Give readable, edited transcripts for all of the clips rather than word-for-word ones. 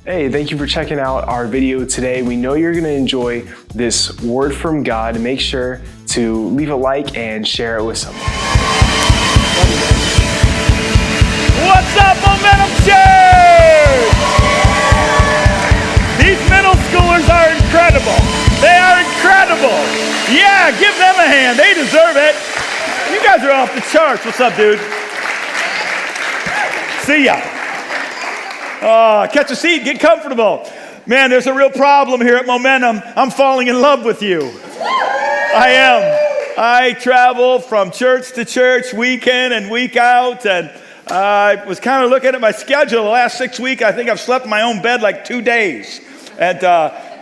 Hey, thank you for checking out our video today. We know you're going to enjoy this word from God. Make sure to leave a like and share it with someone. What's up, Momentum Church? These middle schoolers are incredible. They are incredible. Yeah, give them a hand. They deserve it. You guys are off the charts. What's up, dude? See ya. Catch a seat, get comfortable. Man, there's a real problem here at Momentum. I'm falling in love with you. I am. I travel from church to church, week in and week out, and I was kind of looking at my schedule. The last 6 weeks, I think I've slept in my own bed like 2 days. But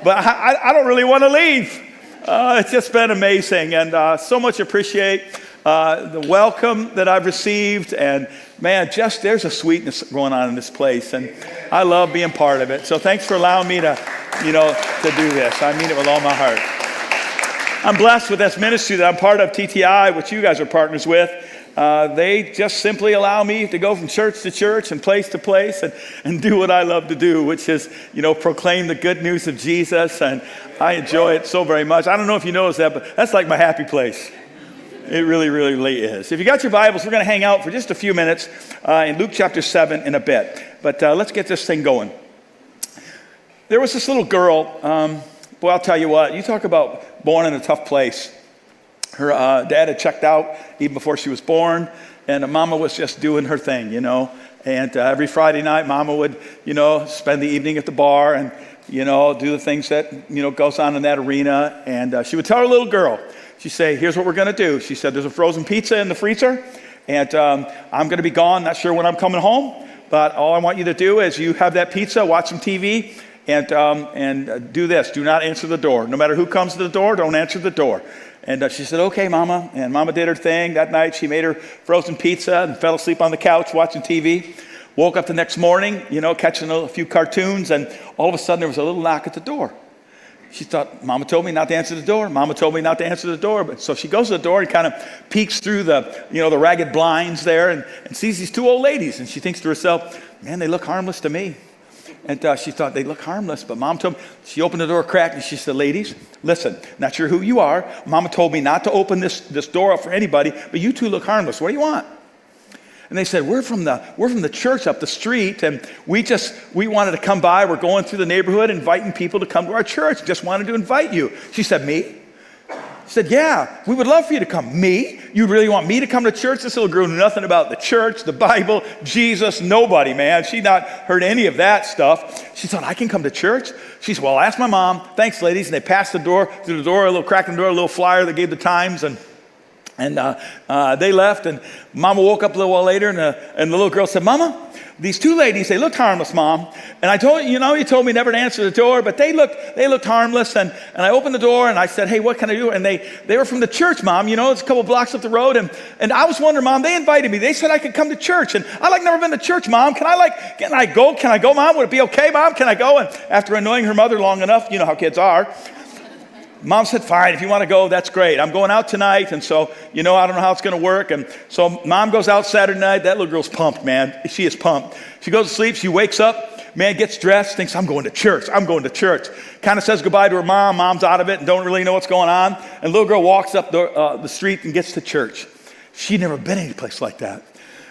I don't really want to leave. It's just been amazing, and so much appreciate the welcome that I've received, and man, just there's a sweetness going on in this place, and I love being part of it. So thanks for allowing me to do this. I mean it with all my heart. I'm blessed with this ministry that I'm part of, TTI, which you guys are partners with. They just simply allow me to go from church to church and place to place and do what I love to do, which is, proclaim the good news of Jesus, and I enjoy it so very much. I don't know if you noticed that, but that's like my happy place. It really, really is. If you got your Bibles, we're going to hang out for just a few minutes in Luke chapter 7 in a bit. But let's get this thing going. There was this little girl. Boy, I'll tell you what. You talk about born in a tough place. Her dad had checked out even before she was born, and mama was just doing her thing, And every Friday night, mama would, spend the evening at the bar and, do the things that, goes on in that arena. And she would tell her little girl, she'd say, here's what we're going to do. She said, there's a frozen pizza in the freezer, and I'm going to be gone, not sure when I'm coming home, but all I want you to do is you have that pizza, watch some TV, and do this. Do not answer the door. No matter who comes to the door, don't answer the door. And she said, okay, Mama. And Mama did her thing. That night, she made her frozen pizza and fell asleep on the couch watching TV. Woke up the next morning, catching a few cartoons, and all of a sudden, there was a little knock at the door. She thought, Mama told me not to answer the door. Mama told me not to answer the door. But so she goes to the door and kind of peeks through the ragged blinds there and sees these two old ladies. And she thinks to herself, man, they look harmless to me. And she thought they look harmless. But Mom told me, she opened the door a crack and she said, ladies, listen, not sure who you are. Mama told me not to open this door up for anybody, but you two look harmless. What do you want? And they said, we're from the church up the street, and we wanted to come by. We're going through the neighborhood inviting people to come to our church. Just wanted to invite you. She said, me? She said, yeah, we would love for you to come. Me? You really want me to come to church? This little girl knew nothing about the church, the Bible, Jesus, nobody, man. She'd not heard any of that stuff. She thought, I can come to church? She said, well, I'll ask my mom. Thanks, ladies. And they passed through the door, a little crack in the door, a little flyer that gave the times, and they left, and Mama woke up a little while later, and the little girl said, Mama, these two ladies, they looked harmless, Mom. And I told you told me never to answer the door, but they looked harmless. And I opened the door, and I said, hey, what can I do? And they were from the church, Mom. It's a couple blocks up the road. And I was wondering, Mom, they invited me. They said I could come to church. And I never been to church, Mom. Can I go? Can I go, Mom? Would it be okay, Mom? Can I go? And after annoying her mother long enough, you know how kids are, Mom said, fine, if you want to go, that's great. I'm going out tonight, and so, I don't know how it's going to work. And so Mom goes out Saturday night. That little girl's pumped, man. She is pumped. She goes to sleep. She wakes up, man, gets dressed, thinks, I'm going to church. Kind of says goodbye to her mom. Mom's out of it and don't really know what's going on. And the little girl walks up the street and gets to church. She'd never been any place like that.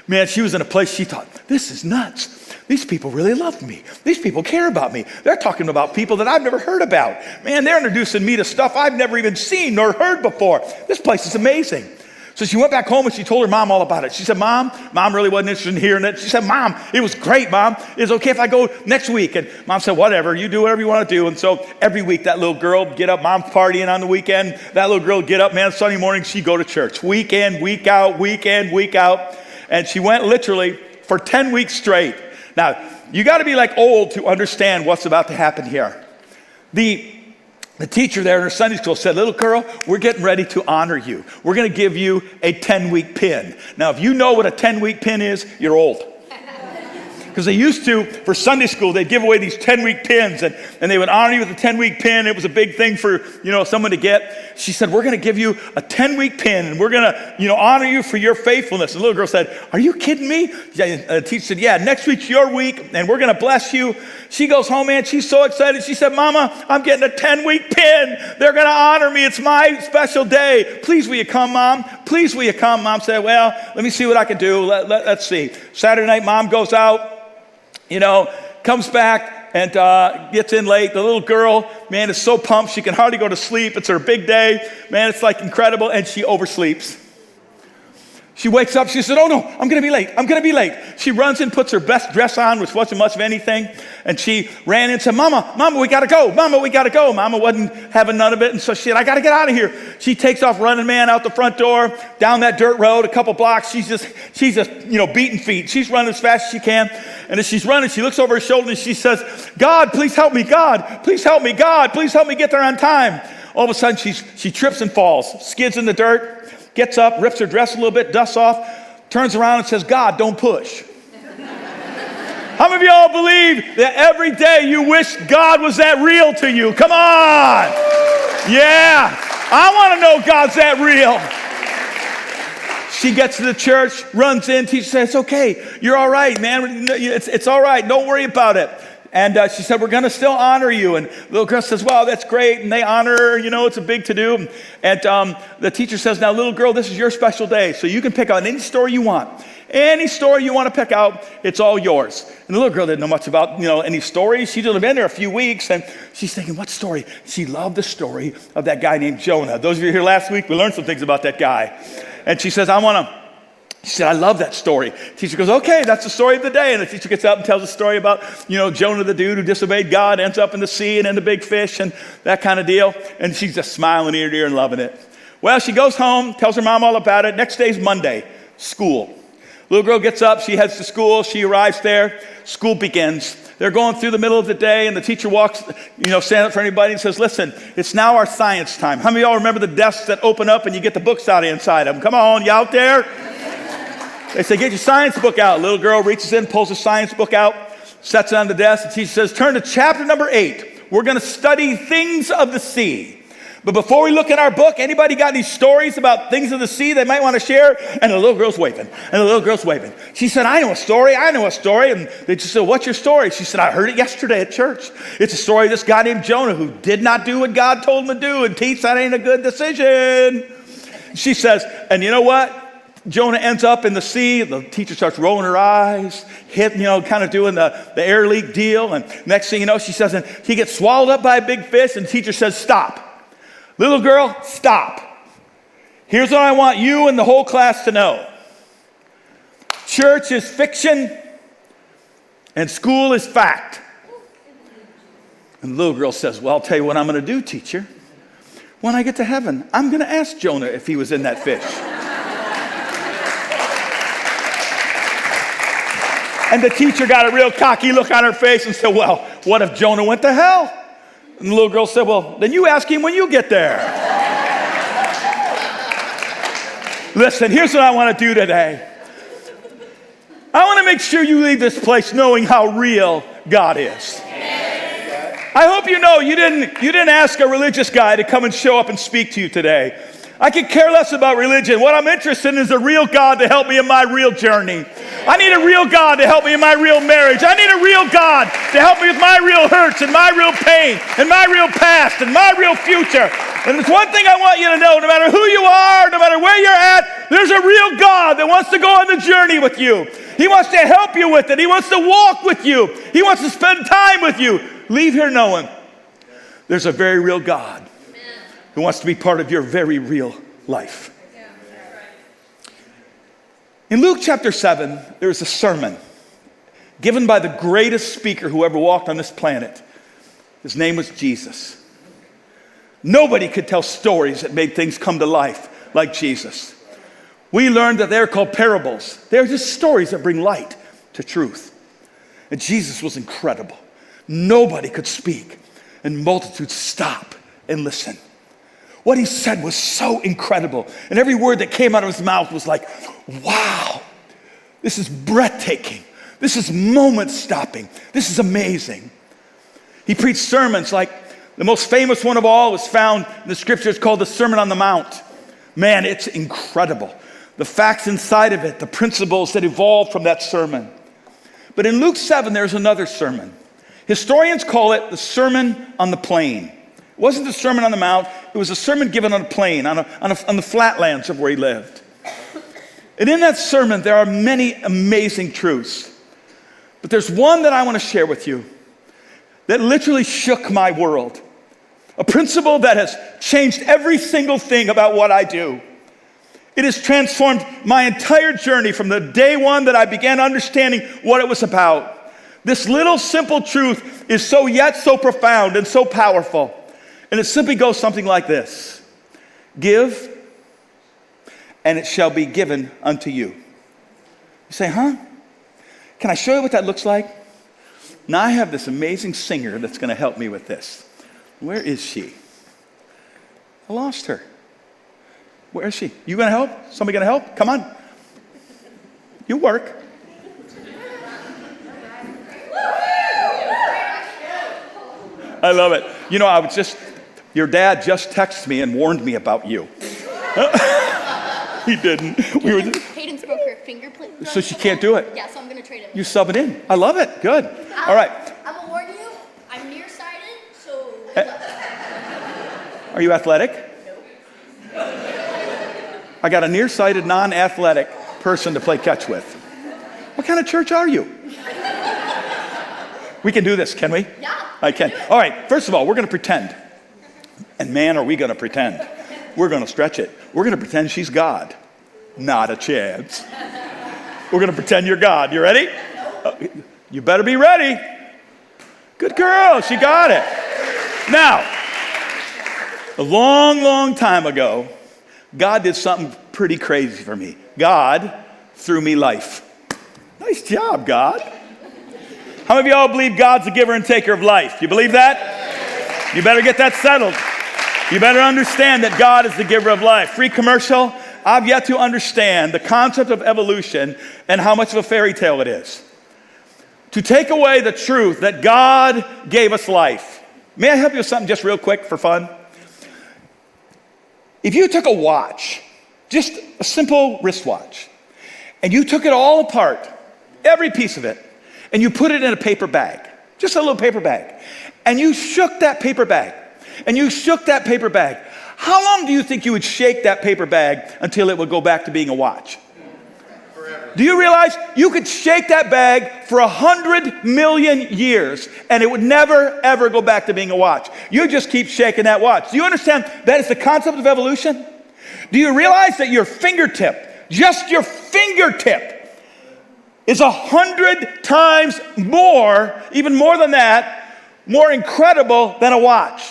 Man, she was in a place she thought, this is nuts. These people really love me. These people care about me. They're talking about people that I've never heard about. Man, they're introducing me to stuff I've never even seen nor heard before. This place is amazing. So she went back home and she told her mom all about it. She said, Mom really wasn't interested in hearing it. She said, Mom, it was great, Mom. Is it okay if I go next week? And Mom said, whatever, you do whatever you want to do. And so every week that little girl would get up, Mom's partying on the weekend. That little girl would get up, man, Sunday morning, she'd go to church. Week in, week out. And she went literally for 10 weeks straight. Now, you got to be like old to understand what's about to happen here. The teacher there in her Sunday school said, little girl, we're getting ready to honor you. We're going to give you a 10-week pin. Now, if you know what a 10-week pin is, you're old. because they used to, for Sunday school, they'd give away these 10-week pins, and they would honor you with a 10-week pin. It was a big thing for, someone to get. She said, we're going to give you a 10-week pin, and we're going to, honor you for your faithfulness. And the little girl said, are you kidding me? The teacher said, yeah, next week's your week, and we're going to bless you. She goes home, man, she's so excited. She said, Mama, I'm getting a 10-week pin. They're going to honor me. It's my special day. Please, will you come, Mom? Please, will you come? Mom said, well, let me see what I can do. Let's see. Saturday night, Mom goes out, comes back and gets in late. The little girl, man, is so pumped. She can hardly go to sleep. It's her big day. Man, it's like incredible. And she oversleeps. She wakes up, she said, oh no, I'm gonna be late, She runs in, puts her best dress on, which wasn't much of anything, and she ran in and said, Mama, we gotta go. Mama wasn't having none of it, and so she said, I gotta get out of here. She takes off running, man, out the front door, down that dirt road, a couple blocks. She's just beating feet. She's running as fast as she can, and as she's running, she looks over her shoulder and she says, God, please help me, God, please help me, God, please help me get there on time. All of a sudden, she trips and falls, skids in the dirt, gets up, rips her dress a little bit, dusts off, turns around and says, God, don't push. How many of y'all believe that every day you wish God was that real to you? Come on. Yeah. I want to know God's that real. She gets to the church, runs in, teacher says, it's okay. You're all right, man. It's all right. Don't worry about it. And she said, we're going to still honor you. And the little girl says, wow, that's great. And they honor her, it's a big to-do. And the teacher says, now, little girl, this is your special day. So you can pick out any story you want. Any story you want to pick out, it's all yours. And the little girl didn't know much about, any stories. She'd only been there a few weeks. And she's thinking, what story? She loved the story of that guy named Jonah. Those of you here last week, we learned some things about that guy. And she says, she said, I love that story. Teacher goes, okay, that's the story of the day. And the teacher gets up and tells a story about, Jonah the dude who disobeyed God, ends up in the sea and in the big fish and that kind of deal. And she's just smiling ear to ear and loving it. Well, she goes home, tells her mom all about it. Next day's Monday, school. Little girl gets up, she heads to school, she arrives there, school begins. They're going through the middle of the day, and the teacher walks, stands up for anybody and says, listen, it's now our science time. How many of y'all remember the desks that open up and you get the books out inside them? Come on, you out there? They say, get your science book out. Little girl reaches in, pulls a science book out, sets it on the desk. The teacher says, turn to chapter number 8. We're going to study things of the sea. But before we look in our book, anybody got any stories about things of the sea they might want to share? And the little girl's waving. She said, I know a story. And they just said, what's your story? She said, I heard it yesterday at church. It's a story of this guy named Jonah who did not do what God told him to do. And teach, that ain't a good decision. She says, and you know what? Jonah ends up in the sea. The teacher starts rolling her eyes, kind of doing the air leak deal. And next thing you know, she says, and he gets swallowed up by a big fish. And the teacher says, stop. Little girl, stop. Here's what I want you and the whole class to know. Church is fiction and school is fact. And the little girl says, well, I'll tell you what I'm going to do, teacher. When I get to heaven, I'm going to ask Jonah if he was in that fish. And the teacher got a real cocky look on her face and said, well, what if Jonah went to hell? And the little girl said, well, then you ask him when you get there. Listen, here's what I want to do today. I want to make sure you leave this place knowing how real God is. I hope you know you didn't ask a religious guy to come and show up and speak to you today. I could care less about religion. What I'm interested in is a real God to help me in my real journey. I need a real God to help me in my real marriage. I need a real God to help me with my real hurts and my real pain and my real past and my real future. And there's one thing I want you to know, no matter who you are, no matter where you're at, there's a real God that wants to go on the journey with you. He wants to help you with it. He wants to walk with you. He wants to spend time with you. Leave here knowing there's a very real God who wants to be part of your very real life. In Luke chapter 7, there's a sermon given by the greatest speaker who ever walked on this planet. His name was Jesus. Nobody could tell stories that made things come to life like Jesus. We learned that they're called parables. They're just stories that bring light to truth. And Jesus was incredible. Nobody could speak, and multitudes stop and listen. What he said was so incredible. And every word that came out of his mouth was like, wow, this is breathtaking. This is moment stopping. This is amazing. He preached sermons like the most famous one of all is found in the scriptures called the Sermon on the Mount. Man, it's incredible. The facts inside of it, the principles that evolved from that sermon. But in Luke 7, there's another sermon. Historians call it the Sermon on the Plain. It wasn't the Sermon on the Mount. It was a sermon given on a plain, on the flatlands of where he lived. And in that sermon, there are many amazing truths. But there's one that I want to share with you that literally shook my world. A principle that has changed every single thing about what I do. It has transformed my entire journey from the day one that I began understanding what it was about. This little simple truth is so profound and so powerful. And it simply goes something like this. Give, and it shall be given unto you. You say, huh? Can I show you what that looks like? Now I have this amazing singer that's going to help me with this. Where is she? I lost her. Where is she? You going to help? Somebody going to help? Come on. You work. I love it. You know, your dad just texted me and warned me about you. He didn't. Hayden's broke her fingerprint. So she can't do it. Yeah, so I'm going to trade him. You sub it in. I love it. Good. All right. I'm going to warn you, I'm nearsighted, so... Are you athletic? I got a nearsighted, non-athletic person to play catch with. What kind of church are you? We can do this, can we? Yeah. I can. All right, first of all, we're going to pretend. And man, are we going to pretend. We're going to stretch it. We're going to pretend she's God. Not a chance. We're going to pretend you're God. You ready? You better be ready. Good girl, she got it. Now, a long, long time ago, God did something pretty crazy for me. God threw me life. Nice job, God. How many of y'all believe God's the giver and taker of life? You believe that? You better get that settled. You better understand that God is the giver of life. Free commercial. I've yet to understand the concept of evolution and how much of a fairy tale it is. To take away the truth that God gave us life. May I help you with something just real quick for fun? If you took a watch, just a simple wristwatch, and you took it all apart, every piece of it, and you put it in a paper bag, just a little paper bag, and you shook that paper bag, how long do you think you would shake that paper bag until it would go back to being a watch? Forever. Do you realize you could shake that bag for 100 million years and it would never, ever go back to being a watch? You just keep shaking that watch. Do you understand that is the concept of evolution? Do you realize that your fingertip, just your fingertip, is 100 times more, even more than that, more incredible than a watch?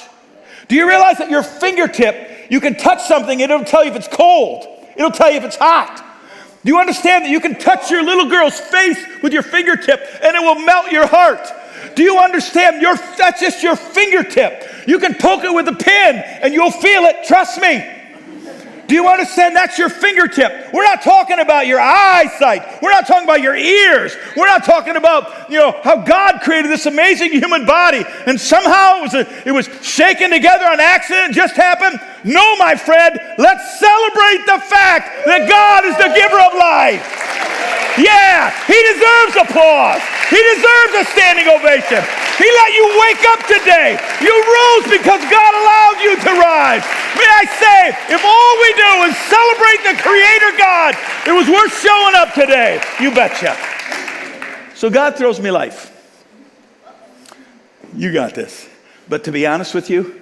Do you realize that your fingertip, you can touch something and it'll tell you if it's cold. It'll tell you if it's hot. Do you understand that you can touch your little girl's face with your fingertip and it will melt your heart? Do you understand that's just your fingertip? You can poke it with a pin and you'll feel it, trust me. Do you understand that's your fingertip? We're not talking about your eyesight. We're not talking about your ears. We're not talking about, how God created this amazing human body and somehow it was shaken together on accident, just happened. No, my friend, let's celebrate the fact that God is the giver of life. Yeah, he deserves applause. He deserves a standing ovation. He let you wake up today. You rose because God allowed you to rise. May I say, if all we do is celebrate the Creator God, it was worth showing up today. You betcha. So God throws me life. You got this. But to be honest with you,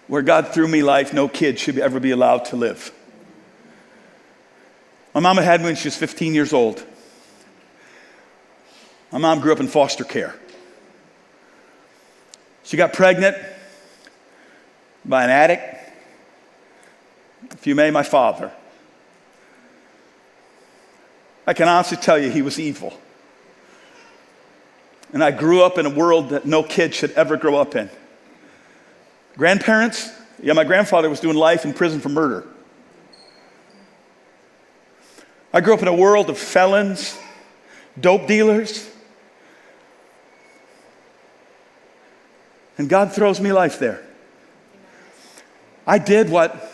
where God threw me life, no kid should ever be allowed to live. My mama had me when she was 15 years old. My mom grew up in foster care. She got pregnant by an addict, if you may, my father. I can honestly tell you he was evil. And I grew up in a world that no kid should ever grow up in. Grandparents? Yeah, my grandfather was doing life in prison for murder. I grew up in a world of felons, dope dealers. And God throws me life there. I did what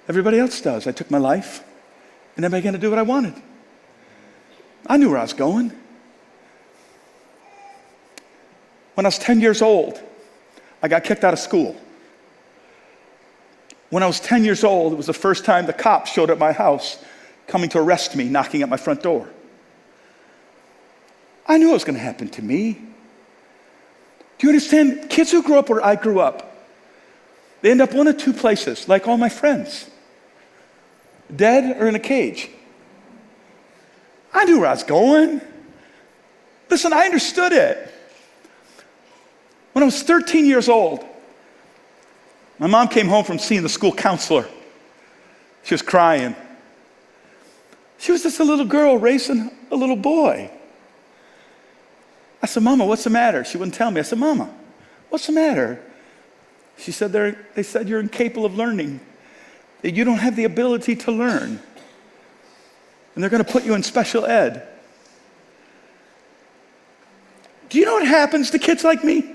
everybody else does. I took my life and I began to do what I wanted. I knew where I was going. When I was 10 years old, I got kicked out of school. When I was 10 years old, it was the first time the cops showed up at my house coming to arrest me, knocking at my front door. I knew it was going to happen to me. Do you understand? Kids who grew up where I grew up, they end up one of two places, like all my friends. Dead or in a cage. I knew where I was going. Listen, I understood it. When I was 13 years old, my mom came home from seeing the school counselor. She was crying. She was just a little girl raising a little boy. I said, Mama, what's the matter? She wouldn't tell me. I said, Mama, what's the matter? She said, they said you're incapable of learning, that you don't have the ability to learn, and they're going to put you in special ed. Do you know what happens to kids like me?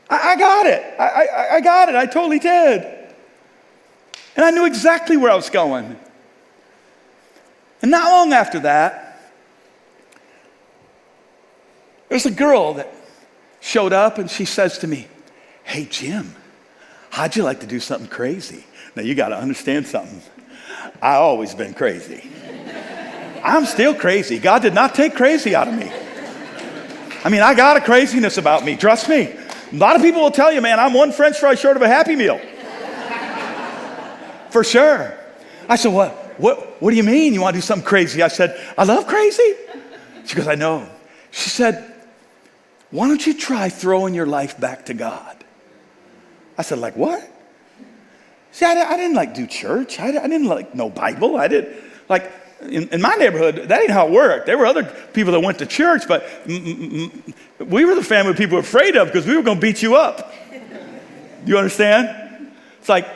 I got it. I got it. I totally did. And I knew exactly where I was going. And not long after that, there's a girl that showed up and she says to me, hey, Jim, how'd you like to do something crazy? Now, you got to understand something. I've always been crazy. I'm still crazy. God did not take crazy out of me. I mean, I got a craziness about me. Trust me. A lot of people will tell you, man, I'm one French fry short of a Happy Meal. For sure. I said, what do you mean you want to do something crazy? I said, I love crazy. She goes, I know. She said, why don't you try throwing your life back to God? I said, like what? See, I didn't do church. I didn't know Bible. I did in my neighborhood, that ain't how it worked. There were other people that went to church, but we were the family people were afraid of because we were going to beat you up. You understand? It's like,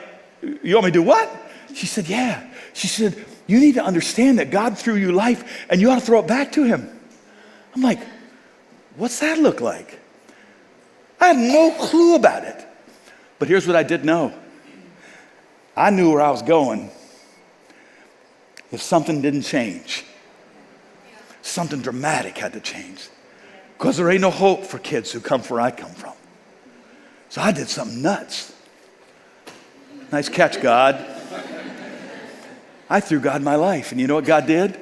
you want me to do what? She said, yeah. She said, you need to understand that God threw you life and you ought to throw it back to him. I'm like, what's that look like? I had no clue about it. But here's what I did know. I knew where I was going. If something didn't change, something dramatic had to change. Because there ain't no hope for kids who come from where I come from. So I did something nuts. Nice catch, God. I threw God my life. And you know what God did?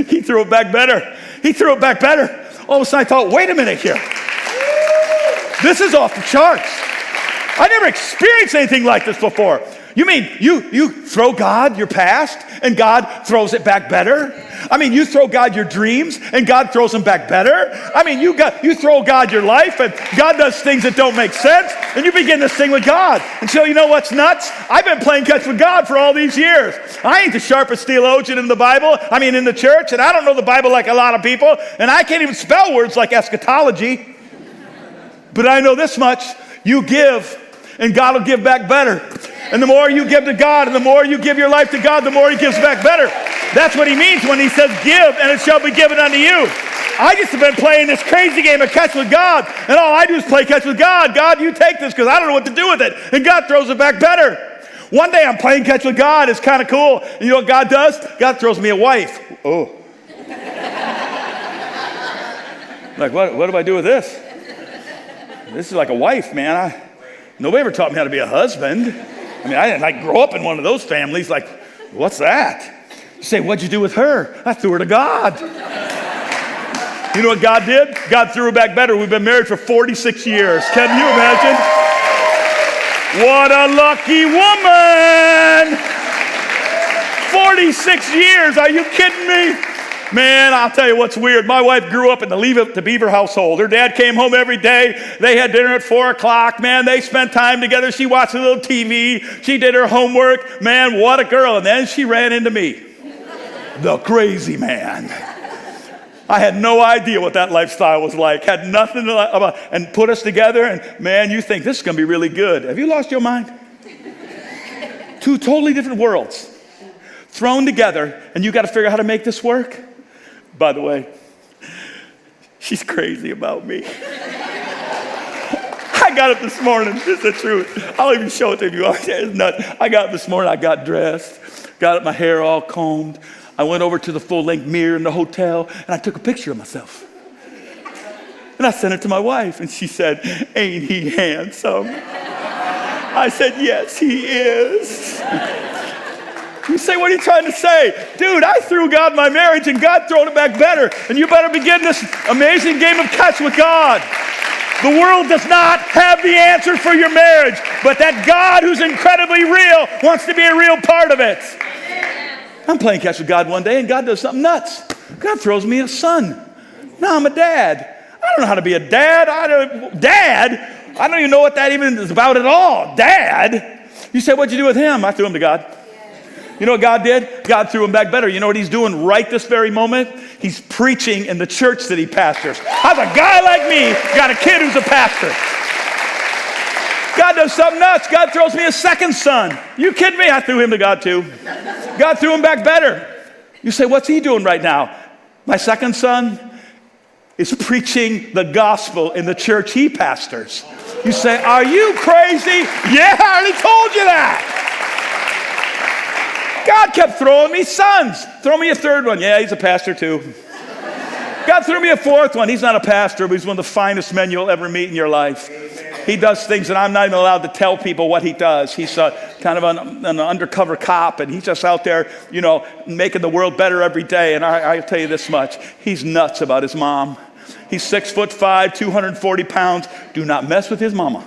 He threw it back better. He threw it back better. All of a sudden I thought, wait a minute here. This is off the charts. I never experienced anything like this before. You mean you throw God your past and God throws it back better? I mean, you throw God your dreams and God throws them back better? I mean, you throw God your life and God does things that don't make sense and you begin to sing with God. And so you know what's nuts? I've been playing catch with God for all these years. I ain't the sharpest theologian in the Bible, in the church, and I don't know the Bible like a lot of people, and I can't even spell words like eschatology. But I know this much, you give and God will give back better. And the more you give to God and the more you give your life to God, the more he gives back better. That's what he means when he says give and it shall be given unto you. I just have been playing this crazy game of catch with God, and all I do is play catch with God. God, you take this because I don't know what to do with it. And God throws it back better. One day I'm playing catch with God. It's kind of cool. And you know what God does? God throws me a wife. Oh. Like, what do I do with this? This is like a wife, man. Nobody ever taught me how to be a husband. I didn't grow up in one of those families. Like, what's that? You say, what'd you do with her? I threw her to God. You know what God did? God threw her back better. We've been married for 46 years. Can you imagine? What a lucky woman! 46 years. Are you kidding me? Man, I'll tell you what's weird. My wife grew up in the Leave It to Beaver household. Her dad came home every day. They had dinner at 4 o'clock. Man, they spent time together. She watched a little TV. She did her homework. Man, what a girl. And then she ran into me, the crazy man. I had no idea what that lifestyle was like. Had nothing about, and put us together. And man, you think this is going to be really good. Have you lost your mind? Two totally different worlds thrown together, and you got to figure out how to make this work. By the way, she's crazy about me. I got up this morning. This is the truth. I'll even show it to you. It's nuts. I got up this morning. I got dressed, got my hair all combed. I went over to the full-length mirror in the hotel, and I took a picture of myself. And I sent it to my wife, and she said, "Ain't he handsome?" I said, "Yes, he is." You say, "What are you trying to say?" Dude, I threw God my marriage, and God throwed it back better. And you better begin this amazing game of catch with God. The world does not have the answer for your marriage, but that God who's incredibly real wants to be a real part of it. I'm playing catch with God one day, and God does something nuts. God throws me a son. Now I'm a dad. I don't know how to be a dad. I don't even know what that even is about at all. Dad? You say, "What'd you do with him?" I threw him to God. You know what God did? God threw him back better. You know what he's doing right this very moment? He's preaching in the church that he pastors. How's a guy like me got a kid who's a pastor? God does something nuts. God throws me a second son. You kidding me? I threw him to God too. God threw him back better. You say, "What's he doing right now?" My second son is preaching the gospel in the church he pastors. You say, "Are you crazy?" Yeah, I already told you that. God kept throwing me sons. Throw me a third one. Yeah, he's a pastor too. God threw me a fourth one. He's not a pastor, but he's one of the finest men you'll ever meet in your life. He does things that I'm not even allowed to tell people what he does. He's kind of an undercover cop, and he's just out there, making the world better every day. And I'll tell you this much. He's nuts about his mom. He's 6'5", 240 pounds. Do not mess with his mama.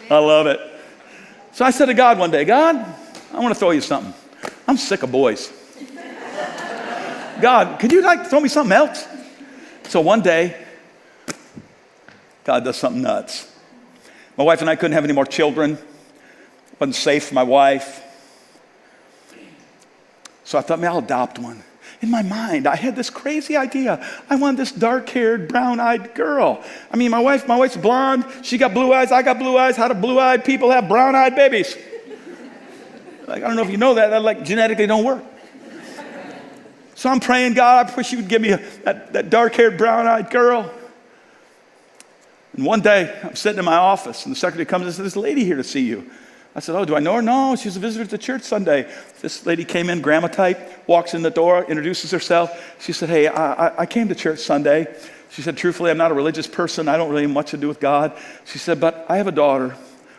I love it. So I said to God one day, "God, I want to throw you something. I'm sick of boys. God, could you throw me something else?" So one day, God does something nuts. My wife and I couldn't have any more children. It wasn't safe for my wife. So I thought, "Man, I'll adopt one." In my mind, I had this crazy idea. I wanted this dark-haired, brown-eyed girl. I mean, my wife's blonde. She got blue eyes. I got blue eyes. How do blue-eyed people have brown-eyed babies? I don't know if you know that genetically don't work. So I'm praying, "God, I wish you would give me that dark-haired, brown-eyed girl." And one day, I'm sitting in my office, and the secretary comes and says, "There's a lady here to see you." I said, "Oh, do I know her?" "No, she's a visitor to church Sunday." This lady came in, grandma type, walks in the door, introduces herself. She said, "Hey, I came to church Sunday." She said, "Truthfully, I'm not a religious person. I don't really have much to do with God." She said, "But I have a daughter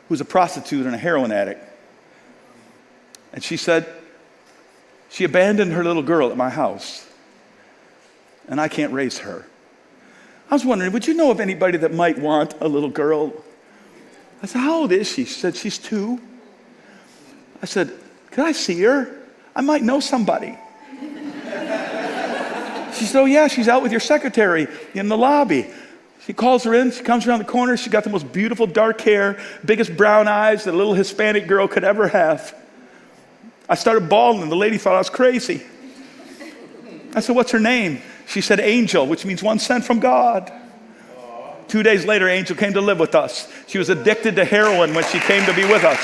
who's a prostitute and a heroin addict." And she said, "She abandoned her little girl at my house, and I can't raise her. I was wondering, would you know of anybody that might want a little girl?" I said, "How old is she?" She said, "She's 2. I said, "Can I see her? I might know somebody." She said, "Oh yeah, she's out with your secretary in the lobby." She calls her in, she comes around the corner, she got the most beautiful dark hair, biggest brown eyes that a little Hispanic girl could ever have. I started bawling, and the lady thought I was crazy. I said, "What's her name?" She said, "Angel," which means one sent from God. 2 days later, Angel came to live with us. She was addicted to heroin when she came to be with us.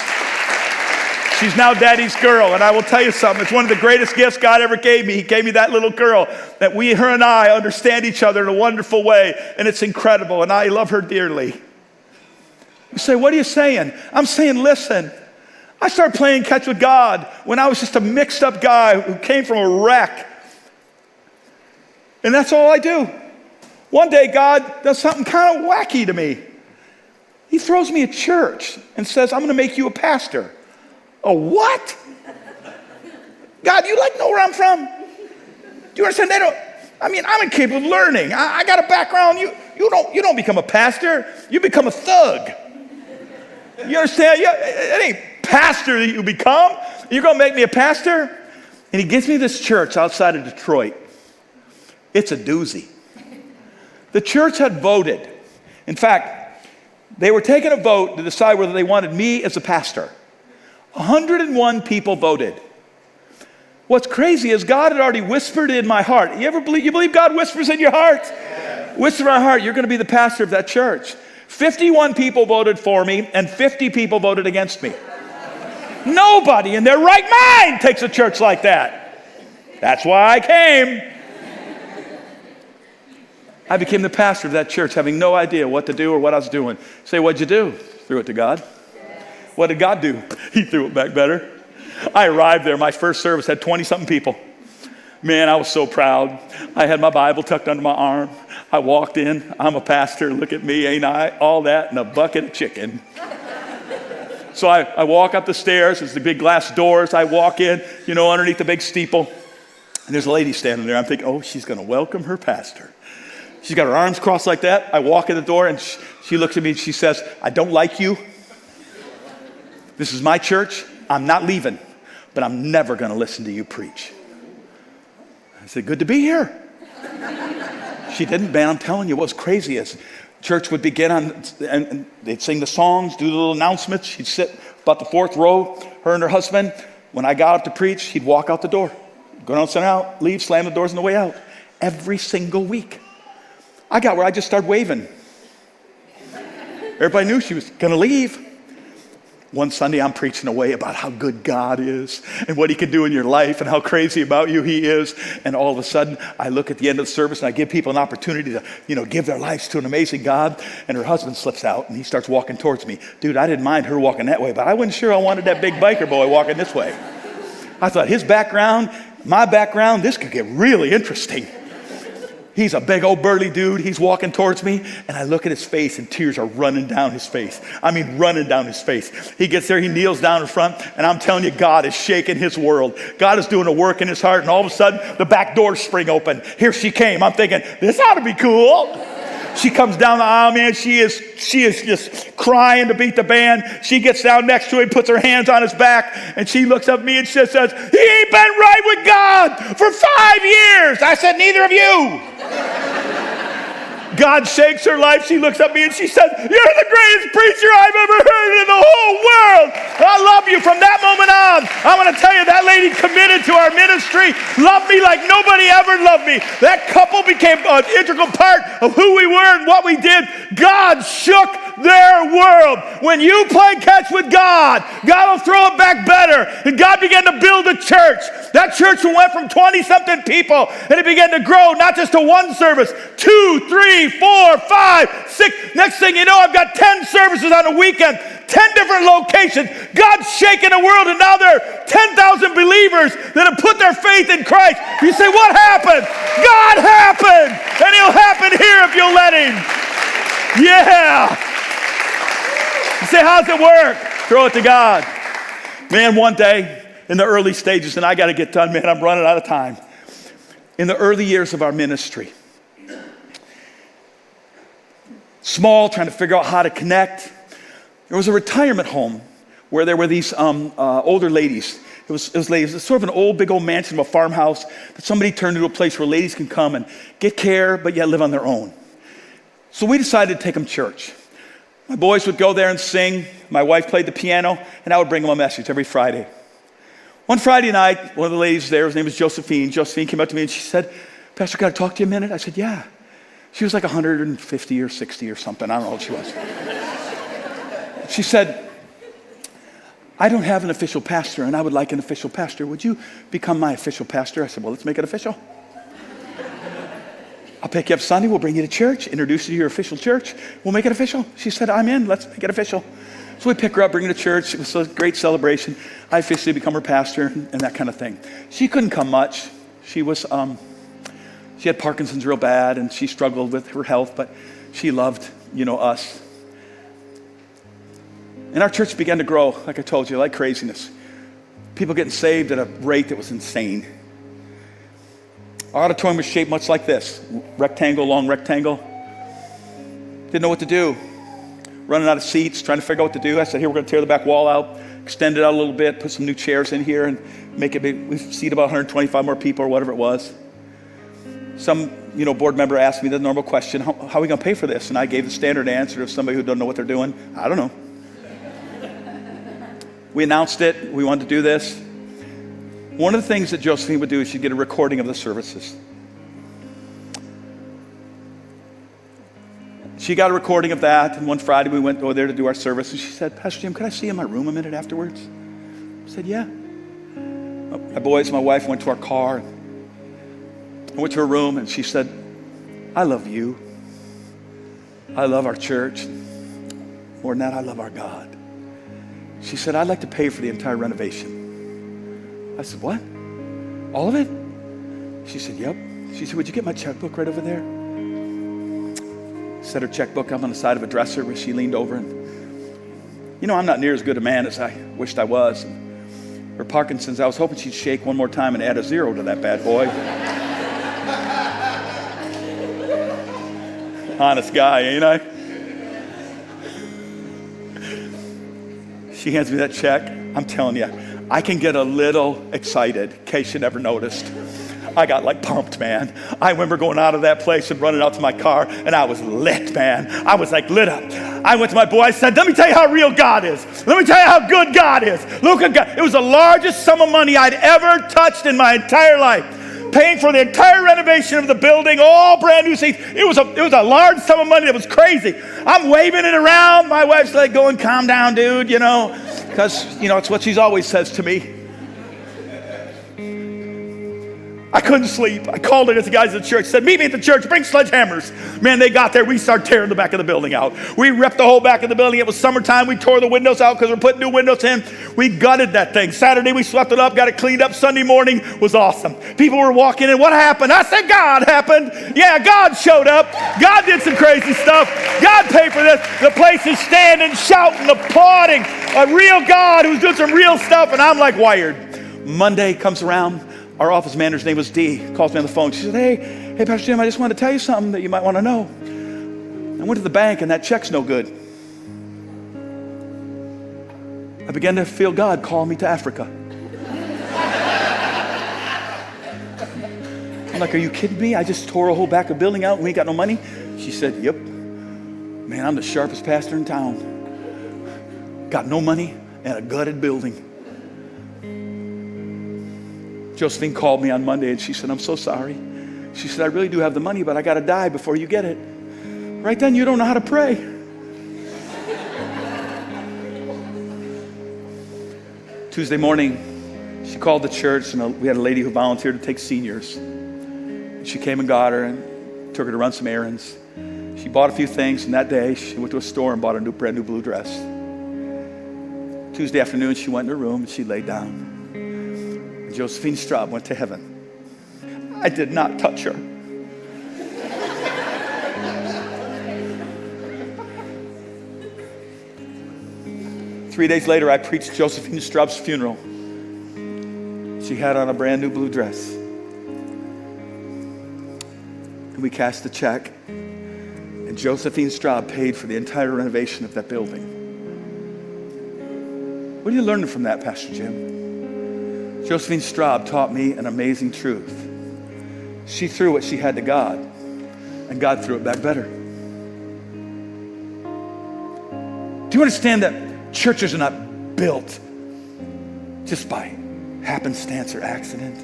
She's now Daddy's girl, and I will tell you something. It's one of the greatest gifts God ever gave me. He gave me that little girl, that her and I understand each other in a wonderful way, and it's incredible, and I love her dearly. You say, "What are you saying?" I'm saying, listen, I started playing catch with God when I was just a mixed up guy who came from a wreck. And that's all I do. One day, God does something kind of wacky to me. He throws me a church and says, "I'm going to make you a pastor." A what? God, you know where I'm from? Do you understand? I'm incapable of learning. I got a background. You don't become a pastor. You become a thug. You understand? It ain't pastor that you become. You're going to make me a pastor? And he gives me this church outside of Detroit. It's a doozy. The church had voted. In fact, they were taking a vote to decide whether they wanted me as a pastor. 101 people voted. What's crazy is God had already whispered in my heart. You believe God whispers in your heart? Yeah. Whisper in my heart, "You're going to be the pastor of that church." 51 people voted for me, and 50 people voted against me. Nobody in their right mind takes a church like that. That's why I came. I became the pastor of that church having no idea what to do or what I was doing. Say, what'd you do? Threw it to God. What did God do? He threw it back better. I arrived there. My first service had 20-something people. Man, I was so proud. I had my Bible tucked under my arm. I walked in. I'm a pastor. Look at me, ain't I? All that and a bucket of chicken. So I walk up the stairs. There's the big glass doors. I walk in, underneath the big steeple. And there's a lady standing there. I'm thinking, oh, she's going to welcome her pastor. She's got her arms crossed like that. I walk in the door, and she looks at me, and she says, I don't like you. This is my church. I'm not leaving, but I'm never going to listen to you preach. I said, good to be here. She didn't, man. I'm telling you, what was crazy is church would begin and they'd sing the songs, do the little announcements. She'd sit about the fourth row, her and her husband. When I got up to preach, he'd walk out the door, go down, sit out, leave, slam the doors on the way out. Every single week. I got where I just started waving. Everybody knew she was going to leave. One Sunday, I'm preaching away about how good God is and what he can do in your life and how crazy about you he is. And all of a sudden, I look at the end of the service and I give people an opportunity to, give their lives to an amazing God. And her husband slips out and he starts walking towards me. Dude, I didn't mind her walking that way, but I wasn't sure I wanted that big biker boy walking this way. I thought his background, my background, this could get really interesting. He's a big old burly dude. He's walking towards me, and I look at his face, and tears are running down his face. I mean, running down his face. He gets there, he kneels down in front, and I'm telling you, God is shaking his world. God is doing a work in his heart, and all of a sudden, the back doors spring open. Here she came. I'm thinking, this ought to be cool. She comes down the aisle, man. She is just crying to beat the band. She gets down next to him, puts her hands on his back, and she looks up at me and she says, he ain't been right with God for 5 years. I said, neither of you. God shakes her life. She looks at me and she says, you're the greatest preacher I've ever heard in the whole world. I love you. From that moment on, I want to tell you, that lady committed to our ministry, loved me like nobody ever loved me. That couple became an integral part of who we were and what we did. God shook their world. When you play catch with God, God will throw it back better. And God began to build a church. That church went from 20-something people, and it began to grow, not just to one service, 2, 3, 4, 5, 6. Next thing you know, I've got 10 services on a weekend, 10 different locations. God's shaking the world, and now there are 10,000 believers that have put their faith in Christ. You say, what happened? God happened, and he'll happen here if you'll let him. Yeah. You say, how's it work? Throw it to God. Man, one day in the early stages, and I got to get done, man, I'm running out of time. In the early years of our ministry, small, trying to figure out how to connect, there was a retirement home where there were these older ladies. It was ladies. It's sort of an old, big old mansion, a farmhouse that somebody turned into a place where ladies can come and get care, but yet live on their own. So we decided to take them to church. My boys would go there and sing. My wife played the piano, and I would bring them a message every Friday. One Friday night, one of the ladies there, her name was Josephine. Josephine came up to me and she said, Pastor, can I talk to you a minute? I said, yeah. She was like 150 or 60 or something. I don't know what she was. She said, I don't have an official pastor, and I would like an official pastor. Would you become my official pastor? I said, well, let's make it official. I'll pick you up Sunday. We'll bring you to church, introduce you to your official church. We'll make it official. She said, I'm in. Let's make it official. So we pick her up, bring her to church. It was a great celebration. I officially become her pastor and that kind of thing. She couldn't come much. She was, she had Parkinson's real bad, and she struggled with her health, but she loved, us. And our church began to grow, like I told you, like craziness. People getting saved at a rate that was insane. Our auditorium was shaped much like this. Rectangle, long rectangle. Didn't know what to do. Running out of seats, trying to figure out what to do. I said, here, we're going to tear the back wall out, extend it out a little bit, put some new chairs in here, and make it big. We seat about 125 more people or whatever it was. Some, board member asked me the normal question, how are we going to pay for this? And I gave the standard answer of somebody who doesn't know what they're doing. I don't know. We announced it. We wanted to do this. One of the things that Josephine would do is she'd get a recording of the services. She got a recording of that, and one Friday we went over there to do our service, and she said, Pastor Jim, could I see you in my room a minute afterwards? I said, yeah. My boys and my wife went to our car. I went to her room and she said, I love you. I love our church. More than that, I love our God. She said, I'd like to pay for the entire renovation. I said, what? All of it? She said, yep. She said, would you get my checkbook right over there? Set her checkbook up on the side of a dresser where she leaned over. And I'm not near as good a man as I wished I was. And her Parkinson's, I was hoping she'd shake one more time and add a 0 to that bad boy. Honest guy, ain't I? She hands me that check. I'm telling you, I can get a little excited, in case you never noticed. I got like pumped, man. I remember going out of that place and running out to my car, and I was lit, man. I was like lit up. I went to my boy, I said, let me tell you how real God is. Let me tell you how good God is. Look at God. It was the largest sum of money I'd ever touched in my entire life. Paying for the entire renovation of the building, all brand new seats. It was a large sum of money that was crazy. I'm waving it around. My wife's like going, calm down, dude, because, it's what she's always says to me. I couldn't sleep. I called it as the guys at the church, said, meet me at the church, bring sledgehammers. Man, they got there. We started tearing the back of the building out. We ripped the whole back of the building. It was summertime. We tore the windows out because we're putting new windows in. We gutted that thing. Saturday, we swept it up, got it cleaned up. Sunday morning was awesome. People were walking in. What happened? I said, God happened. Yeah, God showed up. God did some crazy stuff. God paid for this. The place is standing, shouting, applauding. A real God who's doing some real stuff. And I'm like wired. Monday comes around. Our office manager's name was Dee, calls me on the phone. She said, hey, Pastor Jim, I just wanted to tell you something that you might want to know. I went to the bank and that check's no good. I began to feel God call me to Africa. I'm like, are you kidding me? I just tore a whole back of building out and we ain't got no money? She said, yep. Man, I'm the sharpest pastor in town. Got no money and a gutted building. Josephine called me on Monday and she said, I'm so sorry. She said, I really do have the money, but I got to die before you get it. Right then, you don't know how to pray. Tuesday morning, she called the church and we had a lady who volunteered to take seniors. She came and got her and took her to run some errands. She bought a few things, and that day she went to a store and bought a brand new blue dress. Tuesday afternoon, she went in her room and she laid down. Josephine Straub went to heaven. I did not touch her. 3 days later, I preached Josephine Straub's funeral. She had on a brand new blue dress. And we cast the check, and Josephine Straub paid for the entire renovation of that building. What are you learning from that, Pastor Jim? Josephine Straub taught me an amazing truth. She threw what she had to God, and God threw it back better. Do you understand that churches are not built just by happenstance or accident?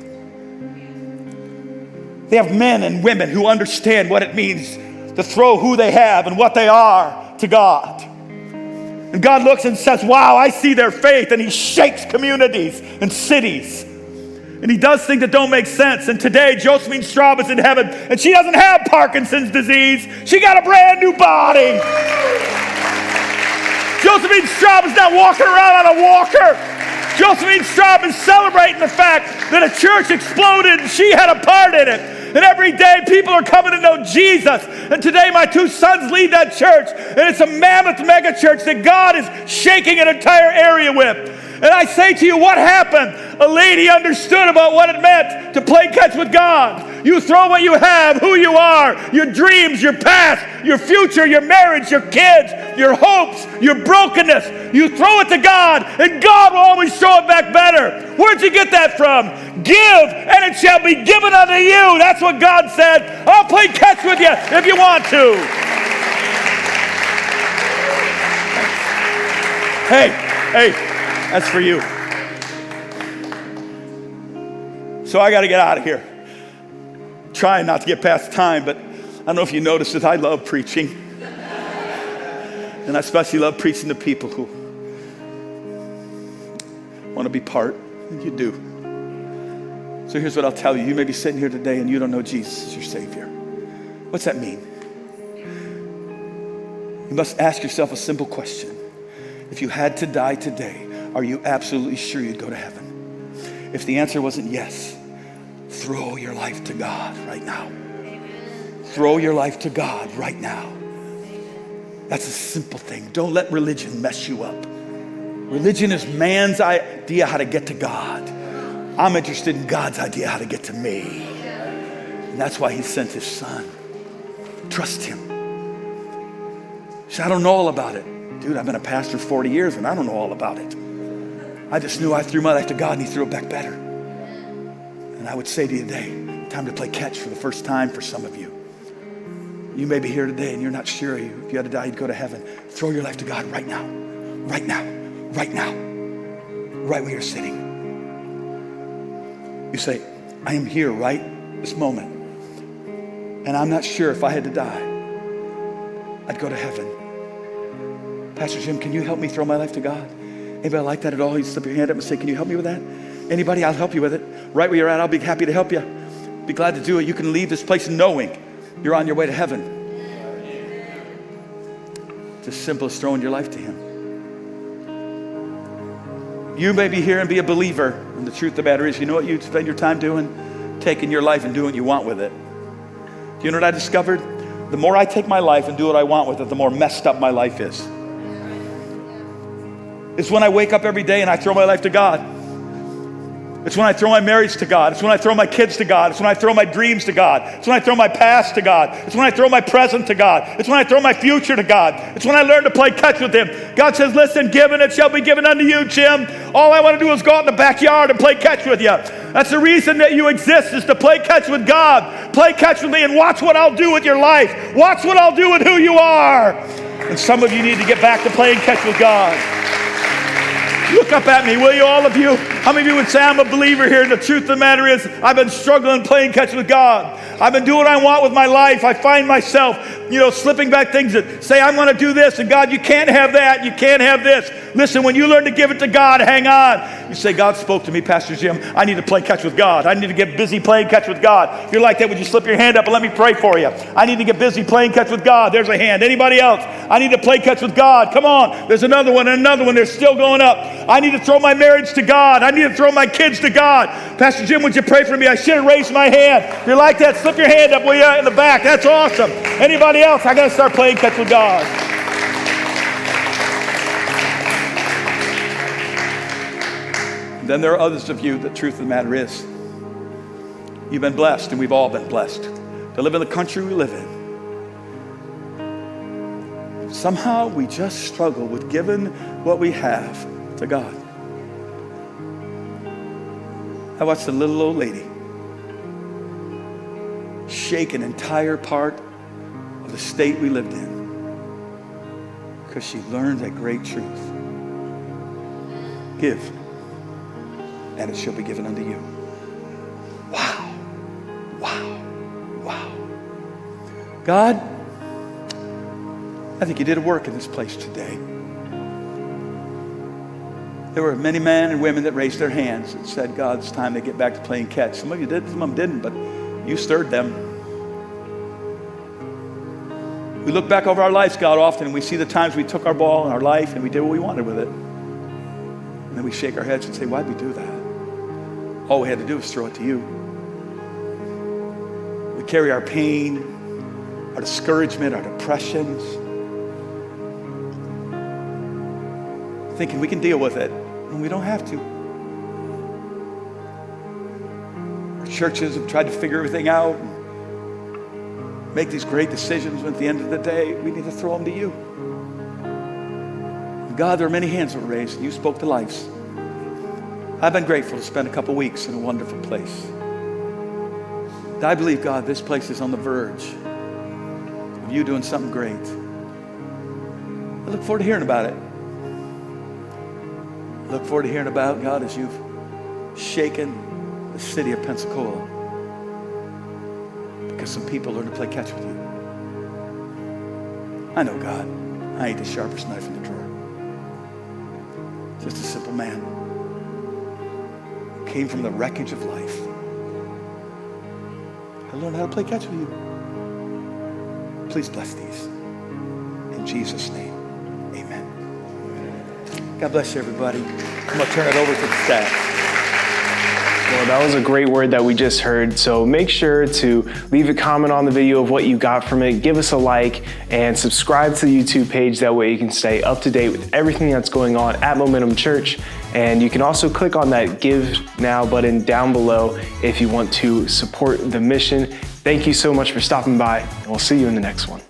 They have men and women who understand what it means to throw who they have and what they are to God. And God looks and says, wow, I see their faith. And he shakes communities and cities. And he does things that don't make sense. And today, Josephine Straub is in heaven. And she doesn't have Parkinson's disease. She got a brand new body. Josephine Straub is not walking around on a walker. Josephine Straub is celebrating the fact that a church exploded and she had a part in it. And every day people are coming to know Jesus. And today my two sons lead that church. And it's a mammoth mega church that God is shaking an entire area with. And I say to you, what happened? A lady understood about what it meant to play catch with God. You throw what you have, who you are, your dreams, your past, your future, your marriage, your kids, your hopes, your brokenness. You throw it to God, and God will always show it back better. Where'd you get that from? Give, and it shall be given unto you. That's what God said. I'll play catch with you if you want to. Hey, that's for you. So I got to get out of here. Trying not to get past time, but I don't know if you noticed that I love preaching. And I especially love preaching to people who want to be part, and you do. So here's what I'll tell you. You may be sitting here today and you don't know Jesus as your Savior. What's that mean? You must ask yourself a simple question. If you had to die today, are you absolutely sure you'd go to heaven? If the answer wasn't yes, throw your life to God right now. Throw your life to God right now. That's a simple thing. Don't let religion mess you up. Religion is man's idea how to get to God. I'm interested in God's idea how to get to me. And that's why he sent his son. Trust him. I don't know all about it. Dude, I've been a pastor 40 years and I don't know all about it. I just knew I threw my life to God and he threw it back better. And I would say to you today, time to play catch for the first time for some of you. You may be here today and you're not sure if you had to die, you'd go to heaven. Throw your life to God right now. Right now. Right now. Right where you're sitting. You say, I am here right this moment. And I'm not sure if I had to die, I'd go to heaven. Pastor Jim, can you help me throw my life to God? Anybody like that at all? You slip your hand up and say, can you help me with that? Anybody? I'll help you with it. Right where you're at, I'll be happy to help you. Be glad to do it. You can leave this place knowing you're on your way to heaven. It's as simple as throwing your life to him. You may be here and be a believer, and the truth of the matter is, you know what you spend your time doing? Taking your life and doing what you want with it. Do you know what I discovered? The more I take my life and do what I want with it, the more messed up my life is. It's when I wake up every day and I throw my life to God. It's when I throw my marriage to God. It's when I throw my kids to God. It's when I throw my dreams to God. It's when I throw my past to God. It's when I throw my present to God. It's when I throw my future to God. It's when I learn to play catch with him. God says, listen, give and it shall be given unto you, Jim. All I want to do is go out in the backyard and play catch with you. That's the reason that you exist, is to play catch with God. Play catch with me and watch what I'll do with your life. Watch what I'll do with who you are. And some of you need to get back to playing catch with God. Look up at me, will you, all of you? How many of you would say, I'm a believer here? And the truth of the matter is, I've been struggling playing catch with God. I've been doing what I want with my life. I find myself, slipping back things that say, I'm going to do this. And God, you can't have that. You can't have this. Listen, when you learn to give it to God, hang on. You say, God spoke to me, Pastor Jim. I need to play catch with God. I need to get busy playing catch with God. If you're like that, would you slip your hand up and let me pray for you? I need to get busy playing catch with God. There's a hand. Anybody else? I need to play catch with God. Come on. There's another one and another one. They're still going up. I need to throw my marriage to God. I need to throw my kids to God. Pastor Jim, would you pray for me? I should have raised my hand. If you're like that, slip your hand up, will you, in the back. That's awesome. Anybody else? I got to start playing catch with God. And then there are others of you, the truth of the matter is, you've been blessed, and we've all been blessed to live in the country we live in. Somehow we just struggle with giving what we have to God. I watched a little old lady shake an entire part of the state we lived in because she learned that great truth. Give, and it shall be given unto you. Wow. Wow. Wow. God, I think you did a work in this place today. There were many men and women that raised their hands and said, God, it's time to get back to playing catch. Some of you did, some of them didn't, but you stirred them. We look back over our lives, God, often, and we see the times we took our ball in our life and we did what we wanted with it. And then we shake our heads and say, why'd we do that? All we had to do was throw it to you. We carry our pain, our discouragement, our depressions, thinking we can deal with it, and we don't have to. Our churches have tried to figure everything out, and make these great decisions, but at the end of the day, we need to throw them to you. And God, there are many hands that were raised, and you spoke to lives. I've been grateful to spend a couple weeks in a wonderful place. And I believe, God, this place is on the verge of you doing something great. I look forward to hearing about it. Look forward to hearing about, God, as you've shaken the city of Pensacola because some people learn to play catch with you. I know, God, I ain't the sharpest knife in the drawer. Just a simple man who came from the wreckage of life to learn how to play catch with you. Please bless these. In Jesus' name, amen. God bless you, everybody. I'm going to turn it over to the staff. Well, that was a great word that we just heard. So make sure to leave a comment on the video of what you got from it. Give us a like and subscribe to the YouTube page. That way you can stay up to date with everything that's going on at Momentum Church. And you can also click on that Give Now button down below if you want to support the mission. Thank you so much for stopping by, and we'll see you in the next one.